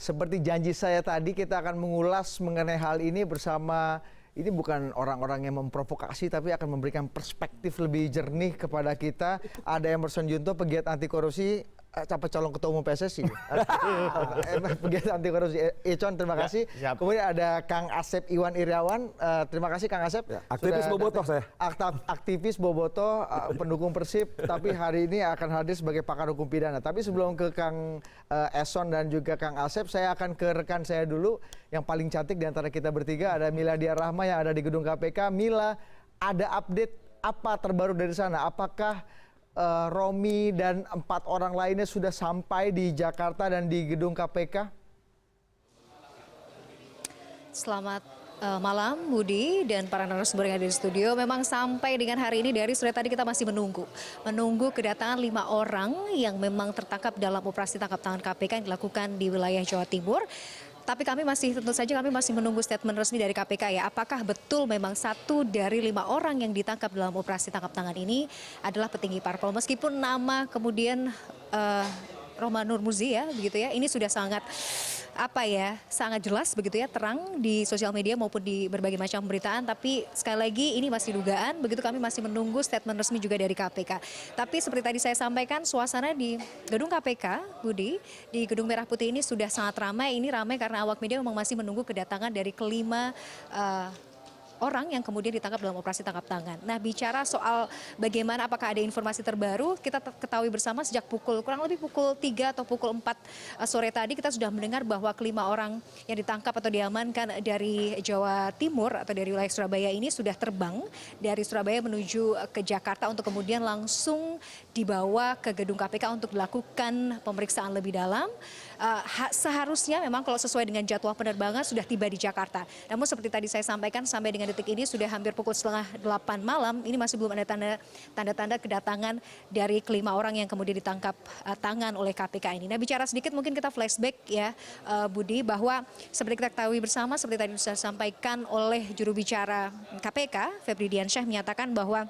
Seperti janji saya tadi, kita akan mengulas mengenai hal ini bersama, ini bukan orang-orang yang memprovokasi, tapi akan memberikan perspektif lebih jernih kepada kita. Ada Emerson Junto, pegiat anti korupsi, calon ketua umum PSSI. Pegiat anti korupsi. Icon, terima kasih. Ya, kemudian ada Kang Asep Iwan Iriawan. Terima kasih Kang Asep. Ya, aktivis Bobotoh saya. Aktivis Bobotoh, pendukung Persib, tapi hari ini akan hadir sebagai pakar hukum pidana. Tapi sebelum ke Kang Eson dan juga Kang Asep, saya akan ke rekan saya dulu yang paling cantik di antara kita bertiga, ada Miladia Rahma yang ada di gedung KPK. Mila, ada update apa terbaru dari sana? Apakah Romi dan 4 orang lainnya sudah sampai di Jakarta dan di gedung KPK? Selamat malam Budi dan para narasumber yang ada di studio. Memang sampai dengan hari ini dari sore tadi kita masih menunggu kedatangan 5 orang yang memang tertangkap dalam operasi tangkap tangan KPK yang dilakukan di wilayah Jawa Timur. Tapi tentu saja kami masih menunggu statement resmi dari KPK ya. Apakah betul memang 1 dari 5 orang yang ditangkap dalam operasi tangkap tangan ini adalah petinggi parpol. Meskipun nama kemudian Rohman Nurmuzi ya, begitu ya. Ini sudah sangat sangat jelas begitu ya, terang di sosial media maupun di berbagai macam pemberitaan. Tapi sekali lagi ini masih dugaan, begitu kami masih menunggu statement resmi juga dari KPK. Tapi seperti tadi saya sampaikan, suasana di gedung KPK, Budi, di Gedung Merah Putih ini sudah sangat ramai. Ini ramai karena awak media memang masih menunggu kedatangan dari kelima orang yang kemudian ditangkap dalam operasi tangkap tangan. Nah, bicara soal bagaimana apakah ada informasi terbaru, kita ketahui bersama sejak kurang lebih pukul 3 atau pukul 4 sore tadi kita sudah mendengar bahwa kelima orang yang ditangkap atau diamankan dari Jawa Timur atau dari wilayah Surabaya ini sudah terbang dari Surabaya menuju ke Jakarta untuk kemudian langsung dibawa ke gedung KPK untuk dilakukan pemeriksaan lebih dalam. Seharusnya memang kalau sesuai dengan jadwal penerbangan sudah tiba di Jakarta. Namun seperti tadi saya sampaikan, sampai dengan detik ini sudah hampir pukul 7:30 malam, ini masih belum ada tanda-tanda kedatangan dari kelima orang yang kemudian ditangkap tangan oleh KPK ini. Nah, bicara sedikit mungkin kita flashback ya Budi, bahwa seperti kita ketahui bersama, seperti tadi sudah disampaikan oleh juru bicara KPK, Febri Diansyah, menyatakan bahwa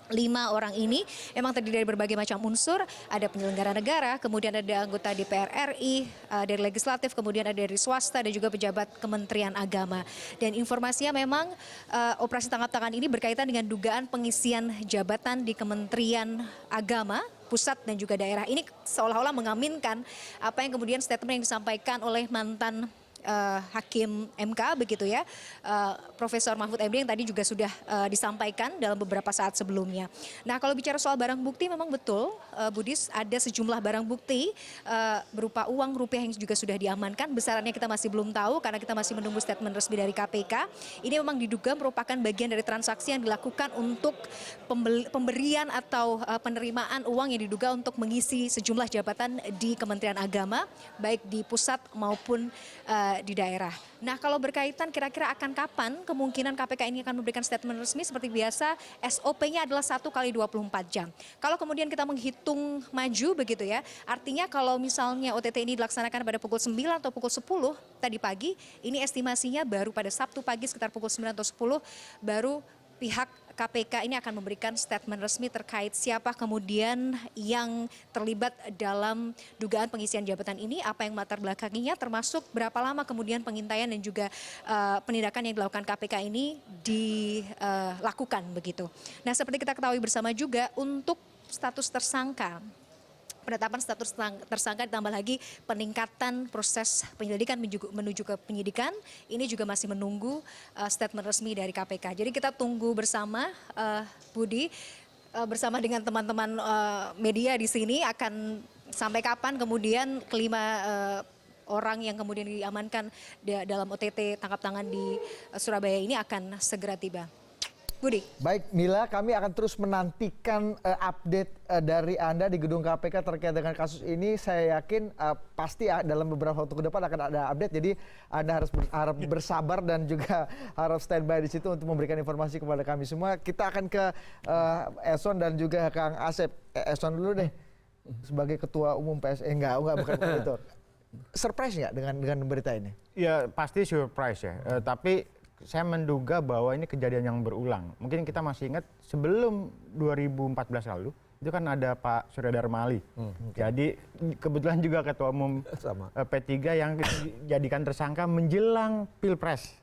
5 orang ini memang terdiri dari berbagai macam unsur, ada penyelenggara negara, kemudian ada anggota DPR RI, dari legislatif, kemudian ada dari swasta dan juga pejabat Kementerian Agama. Dan informasinya memang operasi tangkap tangan ini berkaitan dengan dugaan pengisian jabatan di Kementerian Agama pusat dan juga daerah. Ini seolah-olah mengaminkan apa yang kemudian statement yang disampaikan oleh mantan Hakim MK begitu ya, Profesor Mahfud MD yang tadi juga sudah disampaikan dalam beberapa saat sebelumnya. Nah, kalau bicara soal barang bukti memang betul Budis, ada sejumlah barang bukti berupa uang rupiah yang juga sudah diamankan. Besarannya kita masih belum tahu karena kita masih menunggu statement resmi dari KPK. Ini memang diduga merupakan bagian dari transaksi yang dilakukan untuk pemberian atau penerimaan uang yang diduga untuk mengisi sejumlah jabatan di Kementerian Agama, baik di pusat maupun di daerah. Nah, kalau berkaitan kira-kira akan kapan kemungkinan KPK ini akan memberikan statement resmi, seperti biasa SOP-nya adalah 1 kali 24 jam. Kalau kemudian kita menghitung maju begitu ya, artinya kalau misalnya OTT ini dilaksanakan pada pukul 9 atau pukul 10 tadi pagi, ini estimasinya baru pada Sabtu pagi sekitar pukul 9 atau 10 baru pihak KPK ini akan memberikan statement resmi terkait siapa kemudian yang terlibat dalam dugaan pengisian jabatan ini, apa yang latar belakangnya, termasuk berapa lama kemudian pengintaian dan juga penindakan yang dilakukan KPK ini dilakukan begitu. Nah, seperti kita ketahui bersama juga untuk status tersangka, penetapan status tersangka ditambah lagi peningkatan proses penyelidikan menuju ke penyidikan, ini juga masih menunggu statement resmi dari KPK. Jadi kita tunggu bersama Budi, bersama dengan teman-teman media di sini akan sampai kapan kemudian kelima orang yang kemudian diamankan dalam OTT tangkap tangan di Surabaya ini akan segera tiba. Budi. Baik Mila, kami akan terus menantikan update dari Anda di gedung KPK terkait dengan kasus ini. Saya yakin pasti dalam beberapa waktu ke depan akan ada update. Jadi Anda harap bersabar dan juga harus standby di situ untuk memberikan informasi kepada kami semua. Kita akan ke Eson dan juga Kang Asep. Eson dulu deh, sebagai Ketua Umum PSI. Bukan itu. Surprise nggak dengan berita ini? Ya pasti surprise ya, tapi saya menduga bahwa ini kejadian yang berulang. Mungkin kita masih ingat sebelum 2014 lalu, itu kan ada Pak Surya Dharma Ali. Jadi kebetulan juga ketua umum P3 yang dijadikan tersangka menjelang Pilpres.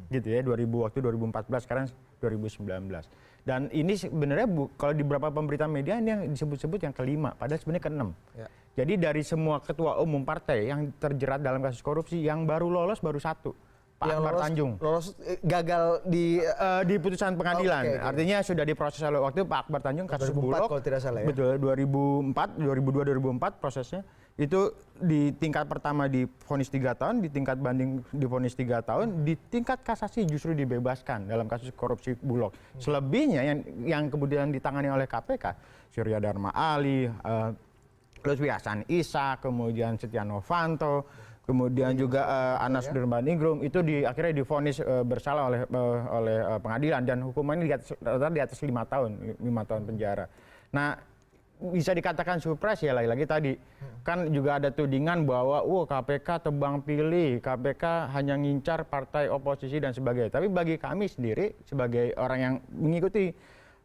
Gitu ya, waktu 2014, sekarang 2019. Dan ini sebenarnya kalau di beberapa pemberitaan media ini yang disebut-sebut yang kelima, padahal sebenarnya keenam. Ya. Jadi dari semua ketua umum partai yang terjerat dalam kasus korupsi, yang baru lolos baru satu. Pak Akbar Tanjung. Lolos gagal di putusan pengadilan. Okay. Artinya sudah diproses oleh waktu Pak Akbar Tanjung kasus 2004 Bulog. kalau tidak salah ya. Betul, 2002 2004 prosesnya. Itu di tingkat pertama divonis 3 tahun, di tingkat banding divonis 3 tahun, di tingkat kasasi justru dibebaskan dalam kasus korupsi Bulog. Selebihnya yang kemudian ditangani oleh KPK, Surya Dharma Ali, Lutfi Hasan Issa, kemudian Setia Novanto, kemudian juga Anas Urbaningrum itu akhirnya divonis bersalah oleh pengadilan dan hukumannya di atas 5 tahun penjara. Nah, bisa dikatakan surprise ya lagi-lagi tadi. Kan juga ada tudingan bahwa KPK tebang pilih, KPK hanya ngincar partai oposisi dan sebagainya. Tapi bagi kami sendiri sebagai orang yang mengikuti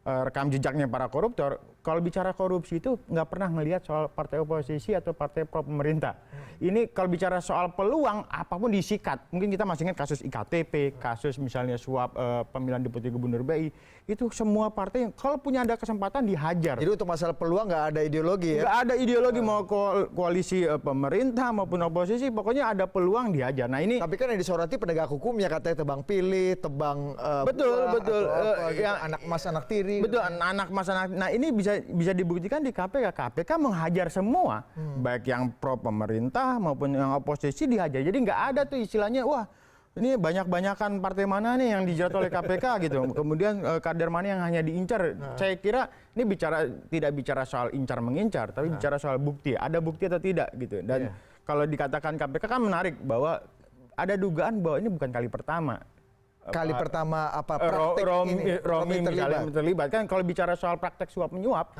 rekam jejaknya para koruptor, kalau bicara korupsi itu nggak pernah ngelihat soal partai oposisi atau partai pro pemerintah. Ini kalau bicara soal peluang, apapun disikat. Mungkin kita masih ingat kasus IKTP, kasus misalnya suap pemilihan deputi gubernur BI, itu semua partai yang kalau punya ada kesempatan dihajar. Jadi untuk masalah peluang nggak ada ideologi ya? Nggak ada ideologi mau koalisi pemerintah maupun oposisi, pokoknya ada peluang dihajar. Nah ini. Tapi kan yang disoroti penegak hukumnya katanya tebang pilih, tebang betul. gitu, anak mas anak tiri. Betul, anak mas anak. Nah ini bisa dibuktikan di KPK. KPK menghajar semua, baik yang pro pemerintah maupun yang oposisi dihajar. Jadi nggak ada tuh istilahnya, wah ini banyak-banyakan partai mana nih yang dijerat oleh KPK gitu. Kemudian kader mana yang hanya diincar. Saya kira ini tidak bicara soal incar mengincar, tapi bicara soal bukti. Ada bukti atau tidak gitu. Dan kalau dikatakan KPK kan menarik bahwa ada dugaan bahwa ini bukan kali pertama. Pertama apa praktik Romi misalnya terlibat kan. Kalau bicara soal praktek suap menyuap,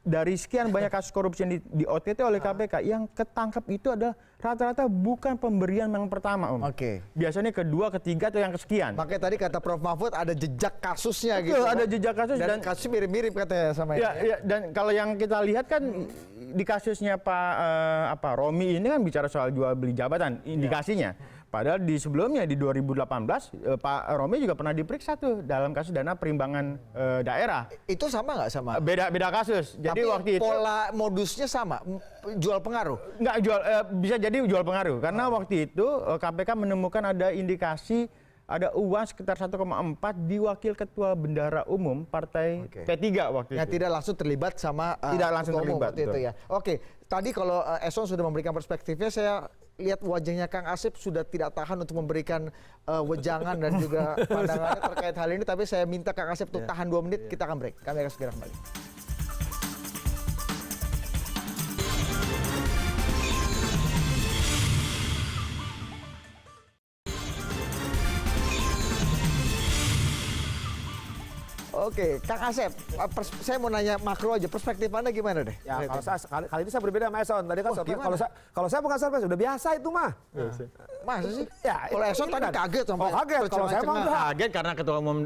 dari sekian banyak kasus korupsi yang di OTT oleh KPK, yang ketangkep itu ada rata-rata bukan pemberian yang pertama, Oke. Biasanya kedua, ketiga atau yang kesekian. Makanya tadi kata Prof Mahfud ada jejak kasusnya gitu. Ada jejak kasus dan kasus mirip-mirip katanya sama ya, ya. Dan kalau yang kita lihat kan di kasusnya Pak Romi ini kan bicara soal jual beli jabatan, indikasinya. Padahal di sebelumnya di 2018 Pak Romi juga pernah diperiksa tuh dalam kasus dana perimbangan daerah. Itu sama nggak sama? Beda kasus. Jadi tapi waktu itu pola modusnya sama, jual pengaruh. Nggak bisa jadi jual pengaruh karena waktu itu KPK menemukan ada indikasi ada uang sekitar 1,4 di wakil ketua bendahara umum partai P3 waktu itu. Yang tidak langsung terlibat sama tidak langsung terlibat itu ya. Oke, tadi kalau Eson sudah memberikan perspektifnya, saya lihat wajahnya Kang Asep sudah tidak tahan untuk memberikan wejangan dan juga pandangannya terkait hal ini. Tapi saya minta Kang Asep untuk tahan 2 menit, kita akan break. Kami akan segera kembali. Oke, Kang Asep, saya mau nanya makro aja, perspektif Anda gimana deh? Ya, kalau saya kali ini saya berbeda sama Eson. Tadi kan kalau saya bukan surprise, udah biasa itu mah. Masa sih? Ya, kalau Eson tadi kaget sampai. Kaget. Kalau saya mah kaget karena ketua umum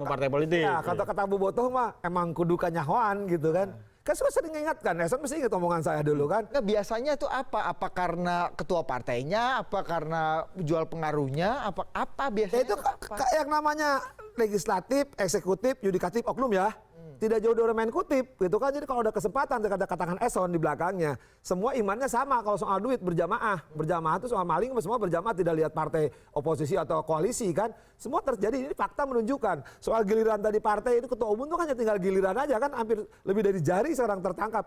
partai politik. Ya, kata Bobotoh mah emang kudu kanyahoan gitu kan. Kan suka sering ingatkan, Eson mesti ingat omongan saya dulu kan. Nah, biasanya itu apa? Apa karena ketua partainya? Apa karena jual pengaruhnya? Apa biasanya? Ya itu yang namanya legislatif, eksekutif, yudikatif, oknum ya. Tidak jauh dari main kutip gitu kan. Jadi kalau ada kesempatan katakan Eson di belakangnya, semua imannya sama kalau soal duit berjamaah itu soal maling semua berjamaah, tidak lihat partai oposisi atau koalisi kan. Semua terjadi, ini fakta menunjukkan. Soal giliran tadi partai itu ketua umum itu hanya tinggal giliran aja kan, hampir lebih dari jari sekarang tertangkap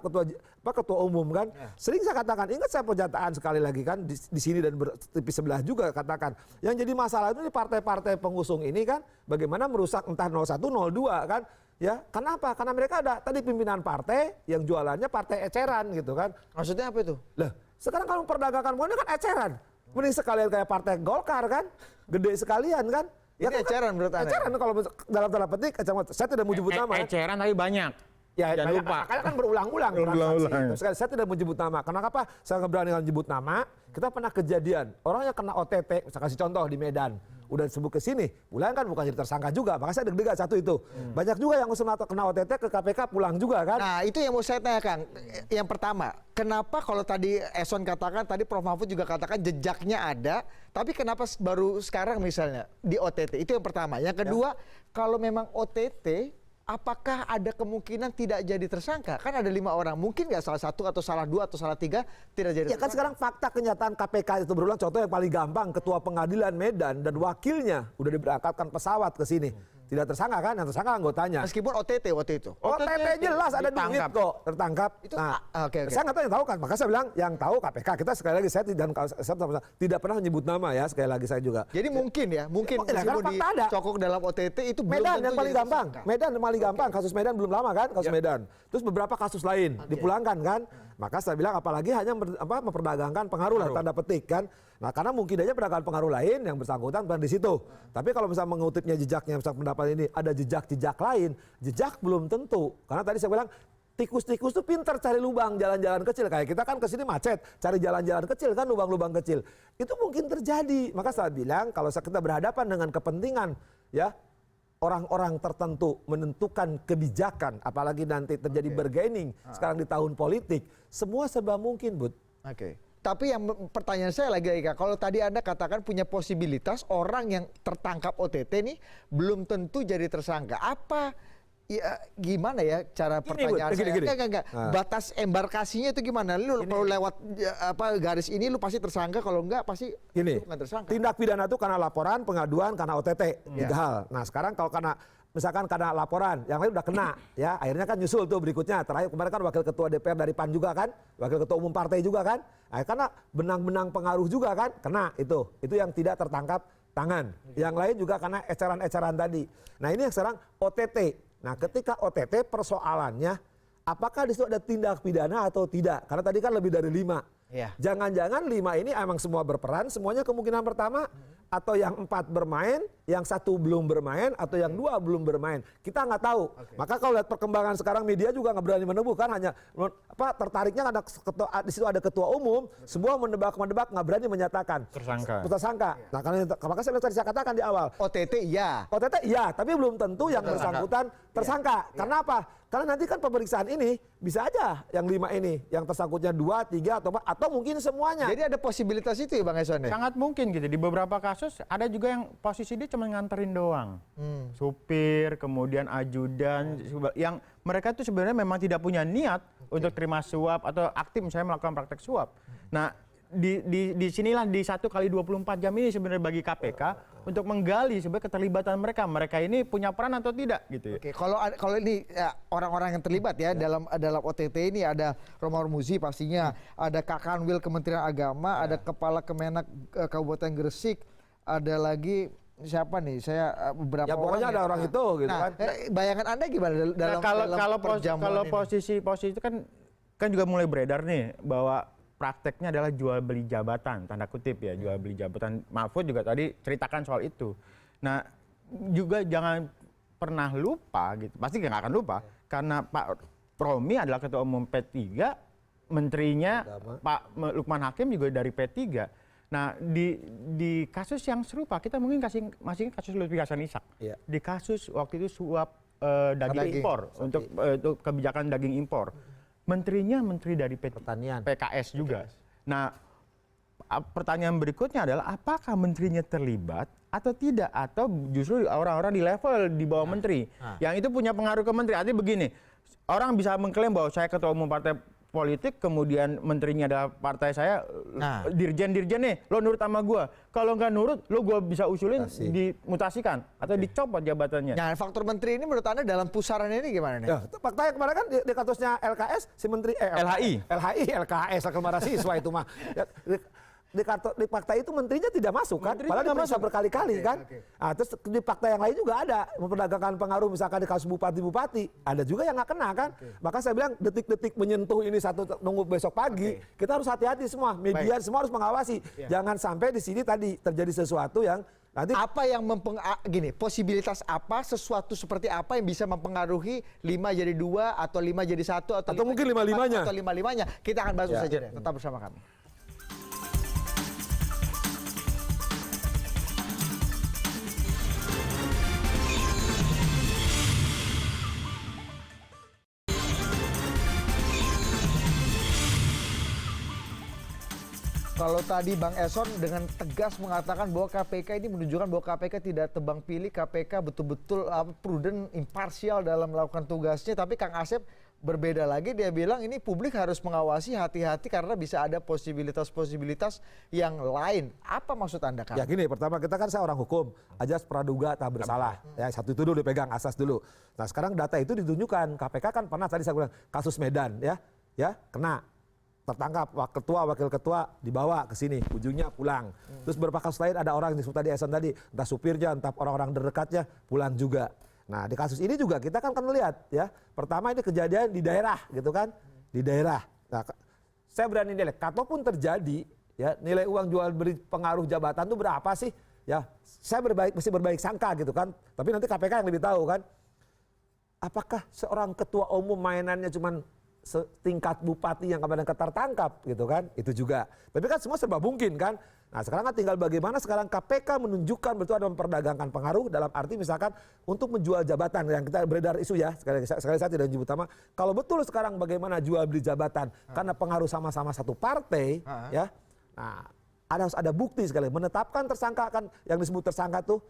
ketua umum kan. Sering saya katakan, ingat saya pernyataan sekali lagi kan di sini dan TV sebelah juga katakan. Yang jadi masalah itu di partai-partai pengusung ini kan bagaimana merusak entah 01, 02 kan. Ya, kenapa? Karena mereka ada tadi pimpinan partai yang jualannya partai eceran gitu kan. Maksudnya apa itu? Lah, sekarang kalau perdagangkan ini kan eceran. Mending sekalian kayak partai Golkar kan, gede sekalian kan. Ini eceran menurut Anda? Eceran kalau dalam tanda petik, saya tidak mau nyebut nama. Eceran tapi banyak. Ya, Jangan lupa. makanya kan berulang-ulang Berulang-ulang. transaksi. Sekali saya tidak menyebut nama. Kenapa? Saya nggak berani menyebut nama. Kita pernah kejadian orang yang kena OTT, saya kasih contoh di Medan, udah disebut ke sini, pulang kan bukan jadi tersangka juga. Makanya saya deg-degan satu itu. Banyak juga yang usul kena OTT ke KPK pulang juga kan. Nah, itu yang mau saya tanyakan. Yang pertama, kenapa kalau tadi Eson katakan, tadi Prof. Mahfud juga katakan jejaknya ada, tapi kenapa baru sekarang misalnya di OTT? Itu yang pertama. Yang kedua, kalau memang OTT, apakah ada kemungkinan tidak jadi tersangka? Kan ada 5 orang, mungkin nggak salah satu atau salah 2 atau salah 3 tidak jadi Ya kan tersangka. sekarang fakta kenyataan KPK itu berulang. Contoh yang paling gampang, Ketua Pengadilan Medan dan wakilnya udah diberangkatkan pesawat ke sini. Tidak tersangka kan? Yang tersangka anggotanya. Meskipun OTT waktu itu. OTT jelas ada duit ditangkap. kok, tertangkap. Itu Nah, oke. saya nggak tahu yang tahu kan, maka saya bilang yang tahu KPK. Kita sekali lagi saya tidak pernah menyebut nama ya, sekali lagi saya juga. Jadi mungkin ya, mungkin Ya, meskipun kan fakta ada. dicokok dalam OTT itu belum Medan tentu yang paling jadi gampang. tersangka. Medan yang paling gampang. Kasus Medan belum lama kan, kasus Medan. Terus beberapa kasus lain dipulangkan kan. Maka saya bilang apalagi hanya memperdagangkan pengaruh lah tanda petik kan. Nah, karena mungkin aja perdagangan pengaruh lain yang bersangkutan bukan di situ. Tapi kalau misalnya mengutipnya jejaknya, misalnya pendapat ini ada jejak-jejak lain, jejak belum tentu. Karena tadi saya bilang tikus-tikus tuh pintar cari lubang jalan-jalan kecil. Kayak kita kan kesini macet, cari jalan-jalan kecil kan, lubang-lubang kecil. Itu mungkin terjadi. Maka saya bilang kalau kita berhadapan dengan kepentingan ya orang-orang tertentu menentukan kebijakan, apalagi nanti terjadi bargaining sekarang di tahun politik, semua serba mungkin, Bud. Oke. Tapi yang pertanyaan saya lagi, Ika, kalau tadi Anda katakan punya posibilitas orang yang tertangkap OTT nih belum tentu jadi tersangka. Apa ya, gimana ya cara pertanyaan saya? gini. Enggak. Batas embarkasinya itu gimana? Lu kalau lewat garis ini lu pasti tersangka, kalau enggak pasti Gini, lu bukan tersangka. tindak pidana itu karena laporan, pengaduan, karena OTT, 3 hal. Nah sekarang kalau karena misalkan karena laporan, yang lain udah kena, ya akhirnya kan nyusul tuh berikutnya. Terakhir kemarin kan wakil ketua DPR dari PAN juga kan, wakil ketua umum partai juga kan, nah, karena benang-benang pengaruh juga kan, kena itu yang tidak tertangkap tangan. Yang lain juga karena eceran-eceran tadi. Nah ini yang sekarang OTT. Nah ketika OTT persoalannya, apakah di situ ada tindak pidana atau tidak? Karena tadi kan lebih dari 5. Iya. Jangan-jangan 5 ini emang semua berperan, semuanya kemungkinan pertama, atau yang 4 bermain, yang 1 belum bermain, atau yang 2 belum bermain. Kita nggak tahu. Maka kalau lihat perkembangan sekarang media juga nggak berani menebak kan, hanya tertariknya ada di situ ada ketua umum, semua menebak nggak berani menyatakan tersangka. Nah karena maka saya tadi saya katakan di awal. OTT iya. OTT iya, tapi belum tentu yang bersangkutan tersangka. Karena apa? Karena nanti kan pemeriksaan ini bisa aja yang 5 ini, yang tersangkutnya 2, 3 atau mungkin semuanya. Jadi ada posibilitas itu ya Bang Eson ya? Sangat mungkin gitu. Di beberapa kasus ada juga yang posisi dia cuma nganterin doang. Supir, kemudian ajudan, yang mereka itu sebenarnya memang tidak punya niat untuk terima suap atau aktif misalnya melakukan praktek suap. Nah, di sinilah di 1x24 jam ini sebenarnya bagi KPK untuk menggali sebenarnya keterlibatan mereka. Mereka ini punya peran atau tidak gitu ya. Oke, kalau ini ya, orang-orang yang terlibat ya dalam OTT ini ada Romahur Muzi pastinya, ada Kak Kanwil Kementerian Agama, ada Kepala Kemenak Kabupaten Gresik, ada lagi siapa nih? Saya beberapa Ya pokoknya orang ada orang itu gitu nah, kan. bayangan Anda gimana dalam Kalau posisi itu kan juga mulai beredar nih bahwa prakteknya adalah jual beli jabatan, tanda kutip ya, jual beli jabatan. Mahfud juga tadi ceritakan soal itu. Nah, juga jangan pernah lupa gitu, pasti nggak akan lupa, karena Pak Romi adalah ketua umum P3, menterinya Pak Lukman Hakim juga dari P3. Nah, di kasus yang serupa, kita mungkin masih kasus Lutfi Hasan Ishak. Iya. Di kasus waktu itu suap daging impor, untuk kebijakan daging impor. Menterinya menteri dari Pertanian. PKS juga. Nah, pertanyaan berikutnya adalah apakah menterinya terlibat atau tidak, atau justru orang-orang di level di bawah menteri yang itu punya pengaruh ke menteri. Artinya begini, orang bisa mengklaim bahwa saya ketua umum partai politik, kemudian menterinya adalah partai saya, dirjen-dirjen nih, lo nurut sama gue. Kalau nggak nurut, lo gue bisa usulin dimutasikan atau dicopot jabatannya. Nah, faktor menteri ini menurut Anda dalam pusaran ini gimana nih? Ya, faktanya kemarin kan di kasusnya LKS, si menteri LKS, aklamasi siswa itu mah. Ya, di fakta itu menterinya tidak masuk kan, padahal diperiksa berkali-kali kan. Nah, terus di fakta yang lain juga ada memperdagangkan pengaruh, misalkan di kasus bupati-bupati, ada juga yang nggak kena kan. Maka saya bilang detik-detik menyentuh ini nunggu besok pagi, kita harus hati-hati semua, media semua harus mengawasi. Jangan sampai di sini tadi terjadi sesuatu yang Nanti apa yang posibilitas apa, sesuatu seperti apa yang bisa mempengaruhi 5 jadi 2 atau 5 jadi 1 atau mungkin 5-5-nya. atau 5-5-nya. Kita akan bahas Ya. saja deh. Tetap bersama kami. Kalau tadi Bang Eson dengan tegas mengatakan bahwa KPK ini menunjukkan bahwa KPK tidak tebang pilih, KPK betul-betul prudent, imparsial dalam melakukan tugasnya. Tapi Kang Asep berbeda lagi, dia bilang ini publik harus mengawasi, hati-hati karena bisa ada posibilitas-posibilitas yang lain. Apa maksud Anda, Kang? Ya gini, pertama kita kan saya orang hukum, ajas praduga tak bersalah. Ya satu itu dulu dipegang, asas dulu. Nah sekarang data itu ditunjukkan, KPK kan pernah tadi saya bilang kasus Medan ya kena. Tertangkap ketua wakil ketua dibawa ke sini, ujungnya pulang. Terus beberapa kasus lain ada orang yang disebut tadi Eson tadi, entah supirnya, entah orang-orang terdekatnya pulang juga. Nah di kasus ini juga kita kan lihat ya, pertama ini kejadian di daerah gitu kan, di daerah. Nah saya berani nilai, kalaupun terjadi ya nilai uang jual beli pengaruh jabatan itu berapa sih? Ya saya mesti berbaik sangka gitu kan, tapi nanti KPK yang lebih tahu kan. Apakah seorang ketua umum mainannya cuman setingkat bupati yang kadang-kadang tertangkap gitu kan, itu juga. Tapi kan semua serba mungkin kan. Nah sekarang kan tinggal bagaimana sekarang KPK menunjukkan betul ada memperdagangkan pengaruh dalam arti misalkan untuk menjual jabatan yang kita beredar isu ya, sekali saya tidak menyebut nama. Kalau betul sekarang bagaimana jual beli jabatan karena pengaruh sama-sama satu partai ya. Nah harus ada bukti sekali menetapkan tersangka kan, yang disebut tersangka tuh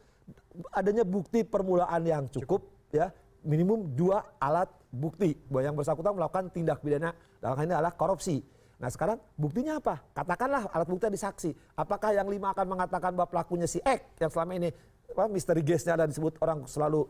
adanya bukti permulaan yang cukup ya. Minimum 2 alat bukti bahwa yang bersangkutan melakukan tindak pidana dalam hal ini adalah korupsi. Nah sekarang buktinya apa? Katakanlah alat bukti di saksi. Apakah yang 5 akan mengatakan bahwa pelakunya si X yang selama ini misteri guest-nya ada disebut orang selalu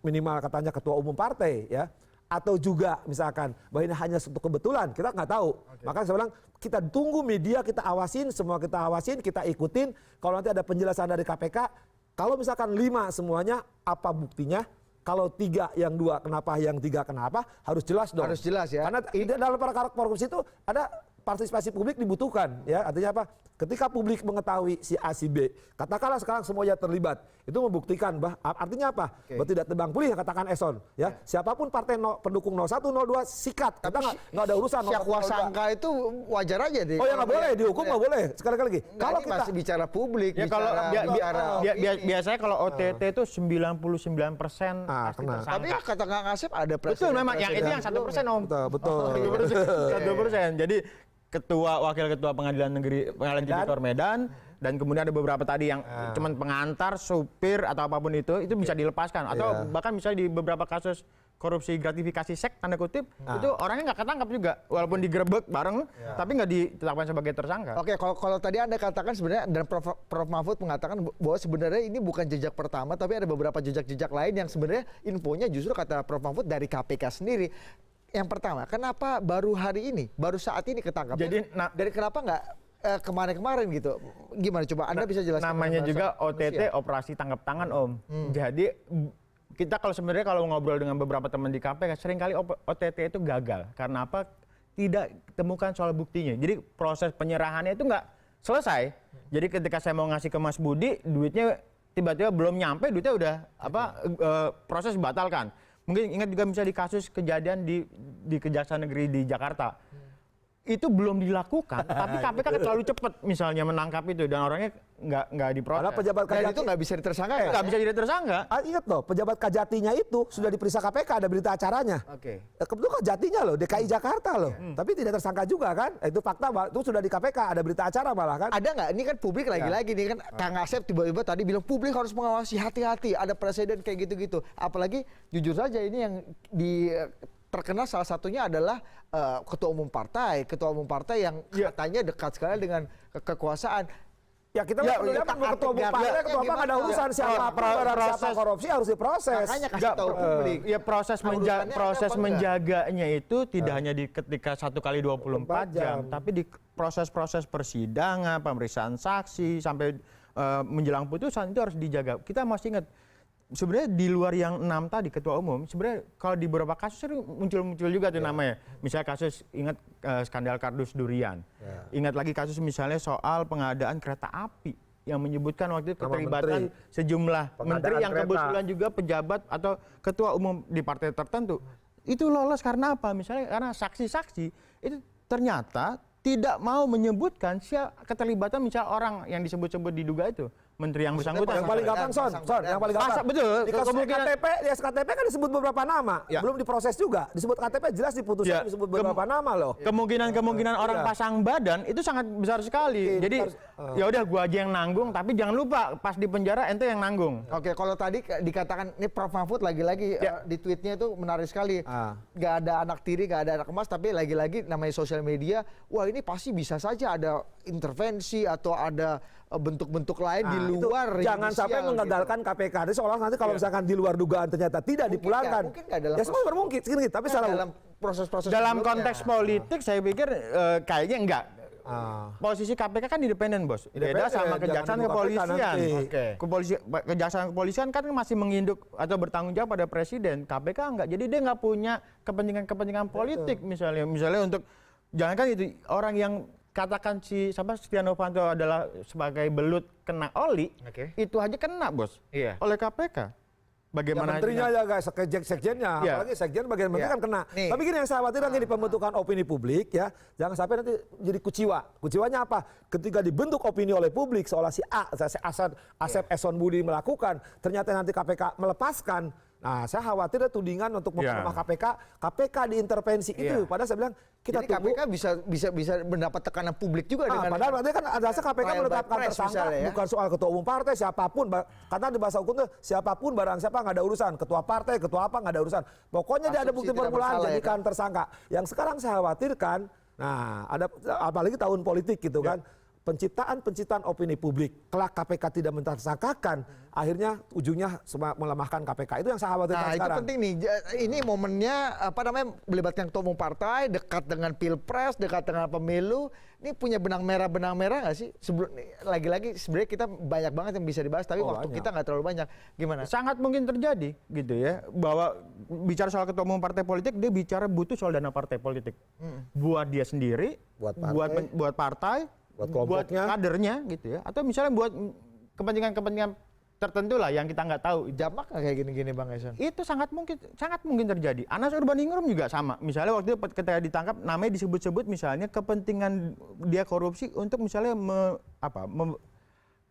minimal katanya ketua umum partai ya? Atau juga misalkan bahwa ini hanya satu kebetulan, kita nggak tahu. Makanya saya bilang kita tunggu media, kita awasin, semua kita awasin, kita ikutin. Kalau nanti ada penjelasan dari KPK, kalau misalkan 5 semuanya apa buktinya? Kalau 3 yang 2 kenapa, yang 3 kenapa, harus jelas dong. Harus jelas ya. Karena dalam perkara korupsi itu ada partisipasi publik dibutuhkan. Ya, artinya apa? Ketika publik mengetahui si A, si B, katakanlah sekarang semuanya terlibat, itu membuktikan artinya apa? Bahwa tidak tebang pilih yang katakan Eson. Ya, siapapun partai pendukung 01, 02 sikat. Kita nggak ada urusan. Siapa angka itu wajar aja deh. Oh ya nggak boleh, dihukum nggak boleh. Sekali lagi. Kalau kita masih bicara publik, ya kalau biasanya kalau OTT itu 99% pasti kena. tersangka. tapi kata Kang Asep ada presiden. Betul memang yang itu yang 1% Om. Betul. 1%. Jadi wakil ketua pengadilan tipikor Medan dan kemudian ada beberapa tadi yang cuman pengantar, supir atau apapun itu bisa dilepaskan atau bahkan misalnya di beberapa kasus korupsi gratifikasi seks tanda kutip itu orangnya nggak ketangkap juga walaupun digerebek bareng tapi nggak ditetapkan sebagai tersangka. Oke, kalau tadi Anda katakan sebenarnya dan Prof Mahfud mengatakan bahwa sebenarnya ini bukan jejak pertama tapi ada beberapa jejak-jejak lain yang sebenarnya infonya justru kata Prof Mahfud dari KPK sendiri. Yang pertama, kenapa baru hari ini, baru saat ini ketangkap? Jadi dari kenapa nggak kemarin-kemarin gitu? Gimana coba Anda bisa jelaskan? Namanya juga OTT operasi tangkap tangan Om. Jadi kita kalau ngobrol dengan beberapa teman di KPK seringkali OTT itu gagal. Karena apa? Tidak temukan soal buktinya. Jadi proses penyerahannya itu nggak selesai. Jadi ketika saya mau ngasih ke Mas Budi, duitnya tiba-tiba belum nyampe, duitnya udah proses dibatalkan. Mungkin ingat juga misalnya di kasus kejadian di Kejaksaan Negeri di Jakarta. Itu belum dilakukan, tapi KPK terlalu cepat misalnya menangkap itu dan orangnya nggak diproses. Karena pejabat Dan Kajati itu nggak bisa ditersangka. Nggak bisa jadi tersangka. Ingat loh, pejabat Kajatinya itu sudah diperiksa KPK, ada berita acaranya. Oke. Kebetulan Kajatinya loh, DKI Jakarta loh. Tapi tidak tersangka juga kan? Itu fakta, itu sudah di KPK, ada berita acara malah kan? Ada nggak? Ini kan publik lagi-lagi nih kan Kang Asep tiba-tiba tadi bilang publik harus mengawasi, hati-hati. Ada presiden kayak gitu-gitu. Apalagi jujur saja ini yang terkena salah satunya adalah ketua umum partai yang katanya dekat sekali dengan kekuasaan. Ya kita ketua umum partai, ketua apa ada urusan siapa korupsi harus diproses. Makanya kasih tahu publik. Ya proses menjaganya itu tidak hanya ketika 1 kali 24 jam, tapi di proses-proses persidangan, pemeriksaan saksi sampai menjelang putusan itu harus dijaga. Kita masih ingat sebenarnya di luar yang 6 tadi ketua umum, sebenarnya kalau di beberapa kasus itu muncul juga tuh namanya. Misalnya kasus ingat skandal kardus durian. Ingat lagi kasus misalnya soal pengadaan kereta api. yang menyebutkan waktu itu Nama keterlibatan menteri. sejumlah Pengadaan menteri yang kereta. kebetulan juga pejabat atau ketua umum di partai tertentu. Itu lolos karena apa? Misalnya karena saksi-saksi itu ternyata tidak mau menyebutkan keterlibatan misal orang yang disebut-sebut diduga itu. Menteri yang bersangkutan. Yang paling gampang, Son, yang paling gampang. Betul. Di kasus Kemungkinan- KTP, di SKTP kan disebut beberapa nama. Ya. Belum diproses juga. Disebut KTP jelas diputuskan Ya. disebut beberapa nama loh. Kemungkinan orang Iya. pasang badan itu sangat besar sekali. Oke, Jadi ya udah gua aja yang nanggung, tapi jangan lupa pas di penjara ente yang nanggung. Oke, kalau tadi dikatakan ini Prof Mahfud lagi-lagi di tweetnya itu menarik sekali. Gak ada anak tiri, gak ada anak emas, tapi lagi-lagi namanya sosial media. Wah ini pasti bisa saja ada intervensi atau ada bentuk-bentuk lain di Itu luar. jangan judicial sampai menggagalkan KPK. Jadi seolah nanti kalau misalkan di luar dugaan ternyata tidak dipulangkan. mungkin nggak dalam Ya semua bermungkin. Tapi secara dalam proses-proses Dalam sebelumnya. konteks politik saya pikir kayaknya enggak. Ah. Posisi KPK kan independen, Bos. Beda Independen, sama jangan kejaksaan nunggu KPK kepolisian. nanti. Kejaksaan kepolisian kan masih menginduk atau bertanggung jawab pada presiden. KPK enggak. Jadi dia enggak punya kepentingan politik misalnya untuk jangankan itu orang yang katakan si Setia Novanto adalah sebagai belut kena oli, itu aja kena, Bos. Oleh KPK. Bagaimana menterinya ya guys, sekjennya, Ya. apalagi sekjen bagian menteri kan kena. Nih. Tapi gini yang saya khawatir nanti di pembentukan opini publik ya, jangan sampai nanti jadi kuciwa. Kuciwanya apa? Ketika dibentuk opini oleh publik seolah si A, Asep Eson Budi melakukan, ternyata nanti KPK melepaskan. Nah, saya khawatir ada tudingan untuk memperlemah KPK diintervensi itu. Padahal saya bilang kita Jadi tunggu. KPK bisa mendapat tekanan publik juga dengan Padahal berarti kan ada KPK trial by menetapkan press tersangka misalnya ya. bukan soal ketua umum partai siapapun. Karena di bahasa hukum tuh siapapun barang siapa nggak ada urusan. Ketua partai, ketua apa nggak ada urusan. Pokoknya dia ada Asumsi bukti tidak permulaan bersalah ya jadikan tersangka. Yang sekarang saya khawatirkan, nah ada apalagi tahun politik gitu kan. Penciptaan opini publik, kelak KPK tidak mentersangkakan, akhirnya ujungnya melemahkan KPK. Itu yang saya khawatirkan Nah, sekarang. itu penting nih. Ini momennya melibatkan ketua umum partai, dekat dengan pilpres, dekat dengan pemilu. Ini punya benang merah nggak sih? Lagi-lagi sebenarnya kita banyak banget yang bisa dibahas, tapi waktu banyak. kita nggak terlalu banyak. Gimana? sangat mungkin terjadi gitu ya, bahwa bicara soal ketua umum partai politik dia bicara butuh soal dana partai politik buat dia sendiri, Buat partai. buat partai, Buat kelompoknya. kadernya gitu ya, atau misalnya buat kepentingan tertentu lah yang kita nggak tahu. Jamak nggak kayak gini-gini Bang Eson? Itu sangat mungkin terjadi. Anas Urbaningrum juga sama. Misalnya waktu itu ketika ditangkap namanya disebut-sebut misalnya kepentingan dia korupsi untuk misalnya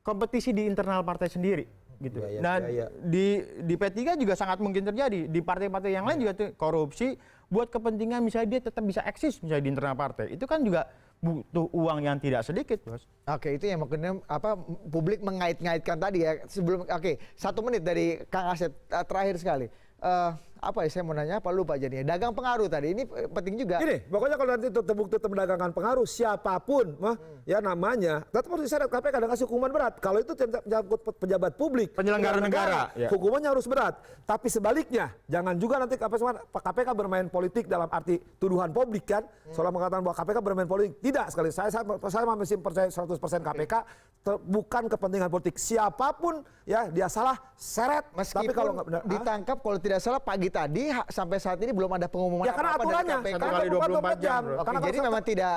kompetisi di internal partai sendiri gitu. Iya, Nah, iya. di P3 juga sangat mungkin terjadi. Di partai-partai yang lain juga tuh korupsi buat kepentingan misalnya dia tetap bisa eksis misalnya di internal partai. Itu kan juga butuh uang yang tidak sedikit, Bos. Oke, itu yang makanya publik mengait-ngaitkan tadi ya. Sebelum 1 menit dari Kang Asep terakhir sekali. Saya mau nanya apa lupa jadinya. Dagang pengaruh tadi ini penting juga. Gini, pokoknya kalau nanti terbukti memperdagangkan pengaruh siapapun, ya namanya, tetap harus diseret KPK dan kasih hukuman berat. Kalau itu pejabat publik, Penyelenggara negara, ya. hukumannya harus berat. Tapi sebaliknya, jangan juga nanti KPK bermain politik dalam arti tuduhan publik kan, soal mengatakan bahwa KPK bermain politik. Tidak sekali. Saya masih percaya 100% KPK bukan kepentingan politik. Siapapun ya dia salah seret. Meskipun Tapi kalau nggak benar, ditangkap kalau tidak salah pagi tadi sampai saat ini belum ada pengumuman ya karena apa-apa dari aturannya, KPK. Satu karena kali 24 jam, bro. Oke, Karena jadi kalau memang tidak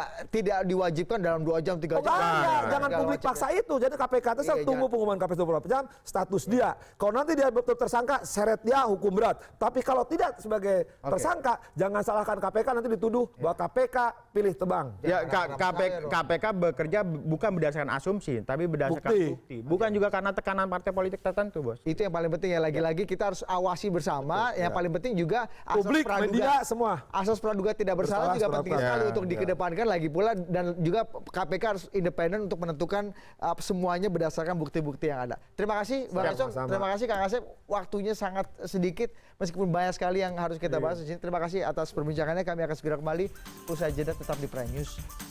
diwajibkan dalam 2 jam, 3 Oh, jam. jangan segala publik macam paksa ya. itu. Jadi KPK itu Iya, tunggu jangan. pengumuman KPK 24 jam, status dia. Kalau nanti dia betul tersangka, seret dia hukum berat. Tapi kalau tidak sebagai tersangka, jangan salahkan KPK nanti dituduh bahwa KPK pilih tebang. Ya, KPK bekerja bukan berdasarkan asumsi, tapi berdasarkan Bukti. bukti. Bukan juga karena tekanan partai politik tertentu, Bos. Itu yang paling penting ya, lagi-lagi kita harus awasi bersama. Yang paling penting juga asas Publik, media, semua. Asas praduga tidak bersalah juga penting Bersalah, sekali ya, untuk dikedepankan lagi pula, dan juga KPK harus independen untuk menentukan semuanya berdasarkan bukti-bukti yang ada. Terima kasih Bang Siap, Eson, sama-sama. terima kasih Kang Asep. Waktunya sangat sedikit meskipun banyak sekali yang harus kita bahas di sini. Terima kasih atas perbincangannya. Kami akan segera kembali usai jeda, tetap di Prime News.